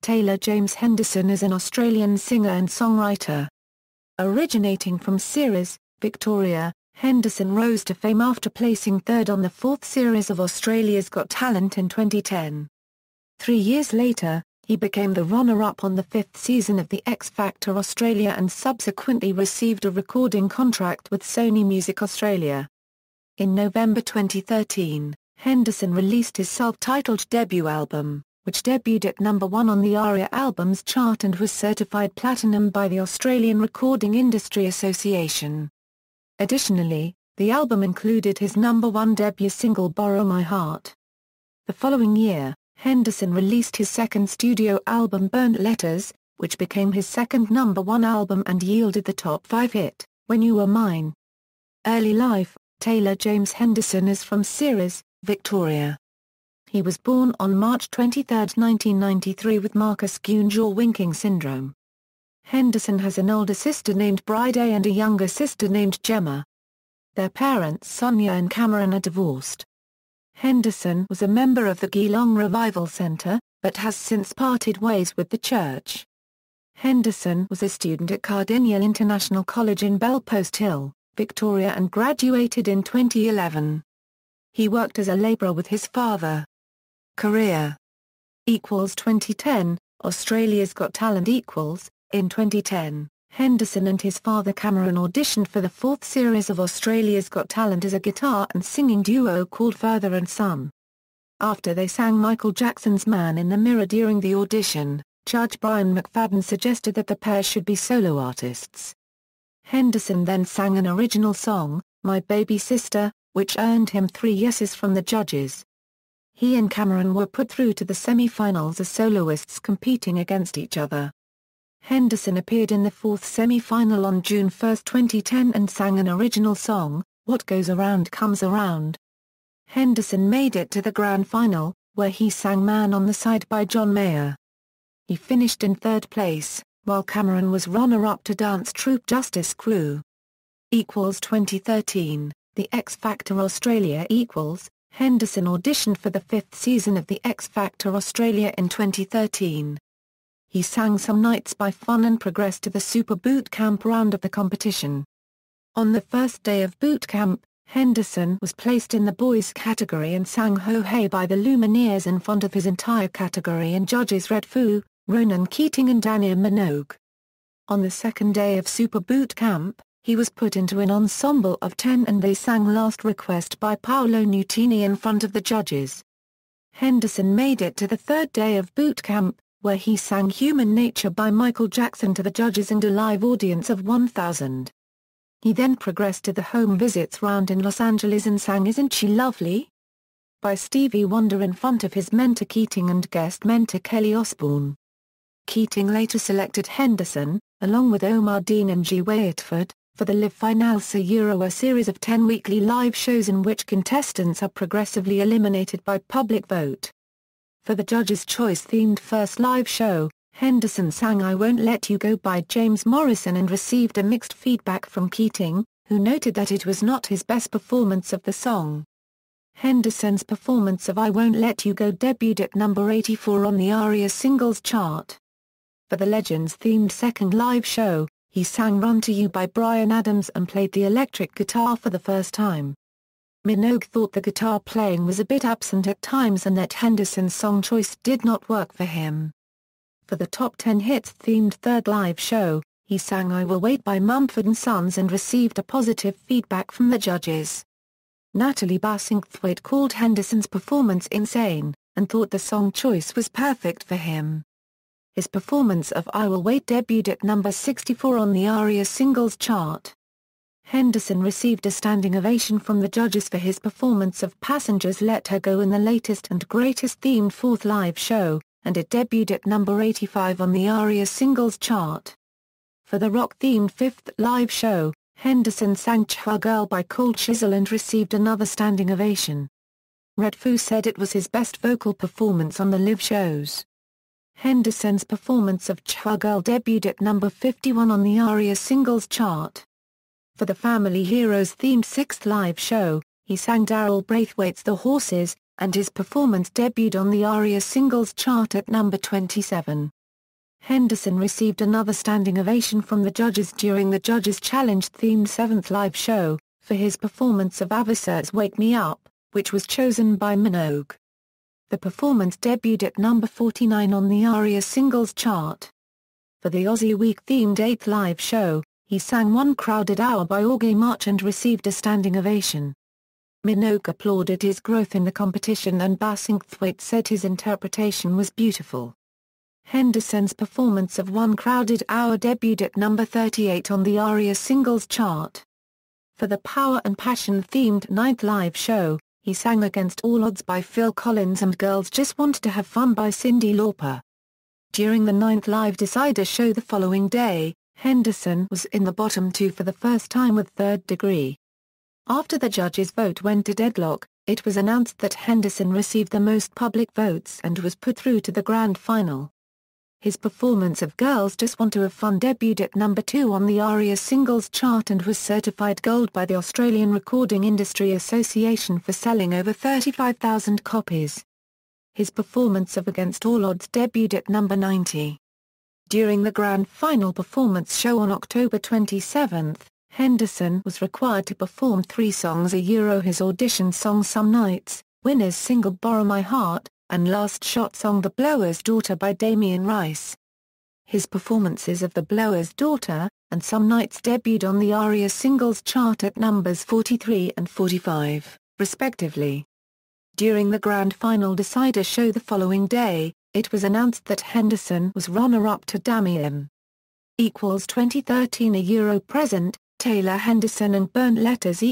Taylor. James Henderson is an Australian singer and songwriter. Originating from Ceres, Victoria, Henderson rose to fame after placing third on the fourth series of Australia's Got Talent in 2010. 3 years later, he became the runner-up on the fifth season of the X Factor Australia and subsequently received a recording contract with Sony Music Australia. In November 2013, Henderson released his self-titled debut album, which debuted at number 1 on the ARIA Albums Chart and was certified platinum by the Australian Recording Industry Association. Additionally, the album included his number 1 debut single Borrow My Heart. The following year, Henderson released his second studio album Burnt Letters, which became his second number 1 album and yielded the top 5 hit, When You Were Mine. Early life. Taylor. James Henderson is from Ceres, Victoria. He was born on March 23, 1993 with Marcus Gunn jaw-winking syndrome. Henderson has an older sister named Bridie and a younger sister named Gemma. Their parents Sonia and Cameron are divorced. Henderson was a member of the Geelong Revival Centre, but has since parted ways with the church. Henderson was a student at Cardinia International College in Belpost Hill, Victoria and graduated in 2011. He worked as a labourer with his father. Career = 2010, Australia's Got Talent = in 2010, Henderson and his father Cameron auditioned for the fourth series of Australia's Got Talent as a guitar and singing duo called Father and Son. After they sang Michael Jackson's Man in the Mirror during the audition, Judge Brian McFadden suggested that the pair should be solo artists. Henderson then sang an original song, My Baby Sister, which earned him 3 yeses from the judges. He and Cameron were put through to the semi-finals as soloists competing against each other. Henderson appeared in the fourth semi-final on June 1, 2010 and sang an original song, What Goes Around Comes Around. Henderson made it to the grand final, where he sang Man on the Side by John Mayer. He finished in third place, while Cameron was runner-up to dance troupe Justice Crew. = 2013, The X Factor Australia = Henderson auditioned for the fifth season of the X Factor Australia in 2013. He sang Some Nights by Fun and progressed to the Super Boot Camp round of the competition. On the first day of boot camp, Henderson was placed in the boys category and sang Ho Hey by the Lumineers in front of his entire category and judges Red Foo, Ronan Keating and Dania Minogue. On the second day of Super Boot Camp, he was put into an ensemble of 10 and they sang Last Request by Paolo Nutini in front of the judges. Henderson made it to the third day of boot camp, where he sang Human Nature by Michael Jackson to the judges and a live audience of 1,000. He then progressed to the home visits round in Los Angeles and sang Isn't She Lovely? By Stevie Wonder in front of his mentor Keating and guest mentor Kelly Osbourne. Keating later selected Henderson, along with Omar Dean and G. Whitford, for the Live Finals, a series of 10 weekly live shows in which contestants are progressively eliminated by public vote. For the Judges' Choice-themed first live show, Henderson sang I Won't Let You Go by James Morrison and received a mixed feedback from Keating, who noted that it was not his best performance of the song. Henderson's performance of I Won't Let You Go debuted at number 84 on the ARIA Singles Chart. For the Legends-themed second live show, he sang Run to You by Bryan Adams and played the electric guitar for the first time. Minogue thought the guitar playing was a bit absent at times and that Henderson's song choice did not work for him. For the Top 10 Hits-themed third live show, he sang I Will Wait by Mumford & Sons and received a positive feedback from the judges. Natalie Bassingthwaite called Henderson's performance insane, and thought the song choice was perfect for him. His performance of I Will Wait debuted at number 64 on the ARIA Singles Chart. Henderson received a standing ovation from the judges for his performance of Passengers Let Her Go in the latest and greatest themed fourth live show, and it debuted at number 85 on the ARIA Singles Chart. For the rock-themed fifth live show, Henderson sang Chua Girl by Cold Chisel and received another standing ovation. Red Foo said it was his best vocal performance on the live shows. Henderson's performance of Chua Girl debuted at number 51 on the ARIA Singles Chart. For the Family Heroes themed sixth live show, he sang Daryl Braithwaite's The Horses, and his performance debuted on the ARIA Singles Chart at number 27. Henderson received another standing ovation from the judges during the Judges' Challenge-themed 7th live show, for his performance of Avicet's Wake Me Up, which was chosen by Minogue. The performance debuted at number 49 on the ARIA Singles Chart. For the Aussie Week-themed 8th live show, he sang One Crowded Hour by Augie March and received a standing ovation. Minogue applauded his growth in the competition and Bassingthwaite said his interpretation was beautiful. Henderson's performance of One Crowded Hour debuted at number 38 on the ARIA Singles Chart. For the Power and Passion-themed 9th live show, he sang Against All Odds by Phil Collins and Girls Just Want to Have Fun by Cyndi Lauper. During the 9th live Decider show the following day, Henderson was in the bottom 2 for the first time with Third Degree. After the judges' vote went to deadlock, it was announced that Henderson received the most public votes and was put through to the grand final. His performance of Girls Just Want to Have Fun debuted at number 2 on the ARIA Singles Chart and was certified gold by the Australian Recording Industry Association for selling over 35,000 copies. His performance of Against All Odds debuted at number 90. During the grand final performance show on October 27, Henderson was required to perform 3 songs: his audition song Some Nights, winner's single Borrow My Heart, and last shot song The Blower's Daughter by Damien Rice. His performances of The Blower's Daughter and Some Nights debuted on the ARIA Singles Chart at numbers 43 and 45, respectively. During the grand final Decider show the following day, it was announced that Henderson was runner-up to Damien. 2013 Present, Taylor Henderson and Burnt Letters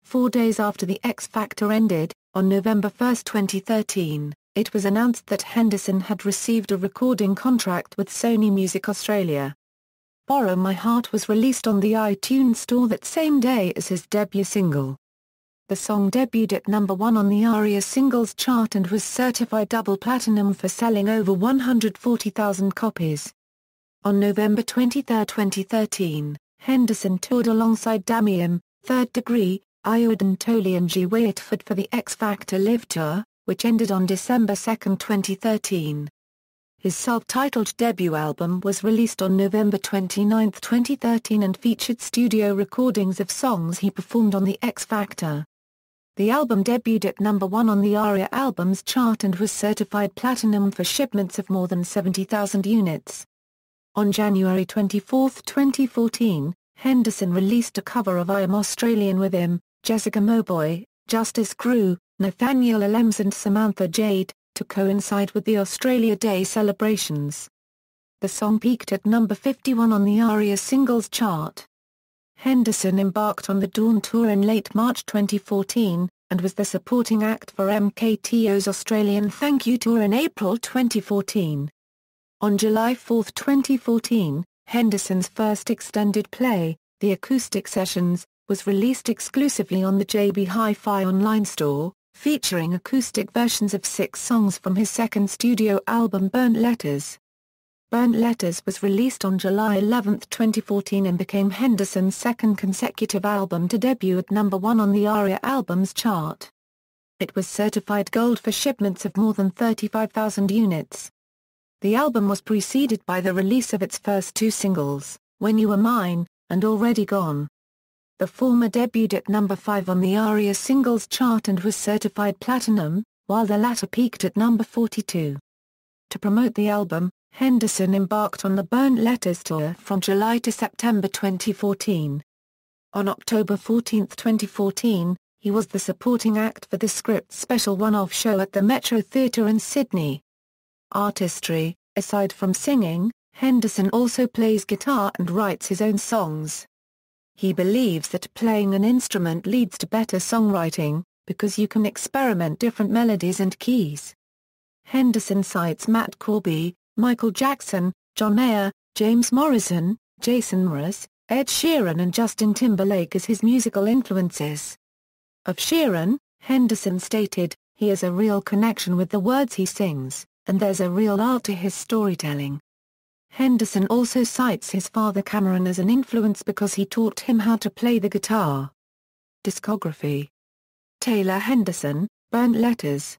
4 days after the X Factor ended, on November 1, 2013, it was announced that Henderson had received a recording contract with Sony Music Australia. Borrow My Heart was released on the iTunes Store that same day as his debut single. The song debuted at number 1 on the ARIA Singles Chart and was certified double platinum for selling over 140,000 copies. On November 23, 2013, Henderson toured alongside Damien, Third Degree, Iodine Toley and G. Whitford for the X Factor Live Tour, which ended on December 2, 2013. His self-titled debut album was released on November 29, 2013 and featured studio recordings of songs he performed on the X Factor. The album debuted at number 1 on the ARIA Albums Chart and was certified platinum for shipments of more than 70,000 units. On January 24, 2014, Henderson released a cover of I Am Australian with him, Jessica Mauboy, Justice Crew, Nathaniel Alems and Samantha Jade, to coincide with the Australia Day celebrations. The song peaked at number 51 on the ARIA Singles Chart. Henderson embarked on the Dawn Tour in late March 2014, and was the supporting act for MKTO's Australian Thank You Tour in April 2014. On July 4, 2014, Henderson's first extended play, The Acoustic Sessions, was released exclusively on the JB Hi-Fi online store, featuring acoustic versions of 6 songs from his second studio album Burnt Letters. Burnt Letters was released on July 11, 2014 and became Henderson's second consecutive album to debut at number 1 on the ARIA Albums Chart. It was certified gold for shipments of more than 35,000 units. The album was preceded by the release of its first 2 singles, When You Were Mine, and Already Gone. The former debuted at number 5 on the ARIA Singles Chart and was certified platinum, while the latter peaked at number 42. To promote the album, Henderson embarked on the Burnt Letters Tour from July to September 2014. On October 14, 2014, he was the supporting act for the Script special one-off show at the Metro Theatre in Sydney. Artistry: aside from singing, Henderson also plays guitar and writes his own songs. He believes that playing an instrument leads to better songwriting, because you can experiment different melodies and keys. Henderson cites Matt Corby, Michael Jackson, John Mayer, James Morrison, Jason Mraz, Ed Sheeran and Justin Timberlake as his musical influences. Of Sheeran, Henderson stated, "He has a real connection with the words he sings, and there's a real art to his storytelling." Henderson also cites his father Cameron as an influence because he taught him how to play the guitar. Discography: Taylor Henderson, Burnt Letters.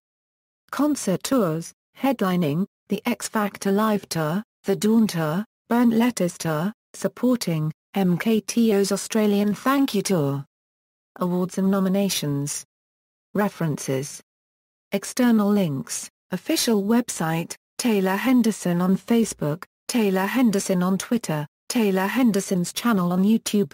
Concert tours, headlining, the X Factor Live Tour, the Dawn Tour, Burnt Letters Tour, supporting, MKTO's Australian Thank You Tour. Awards and nominations. References. External links, official website, Taylor Henderson on Facebook, Taylor Henderson on Twitter, Taylor Henderson's channel on YouTube.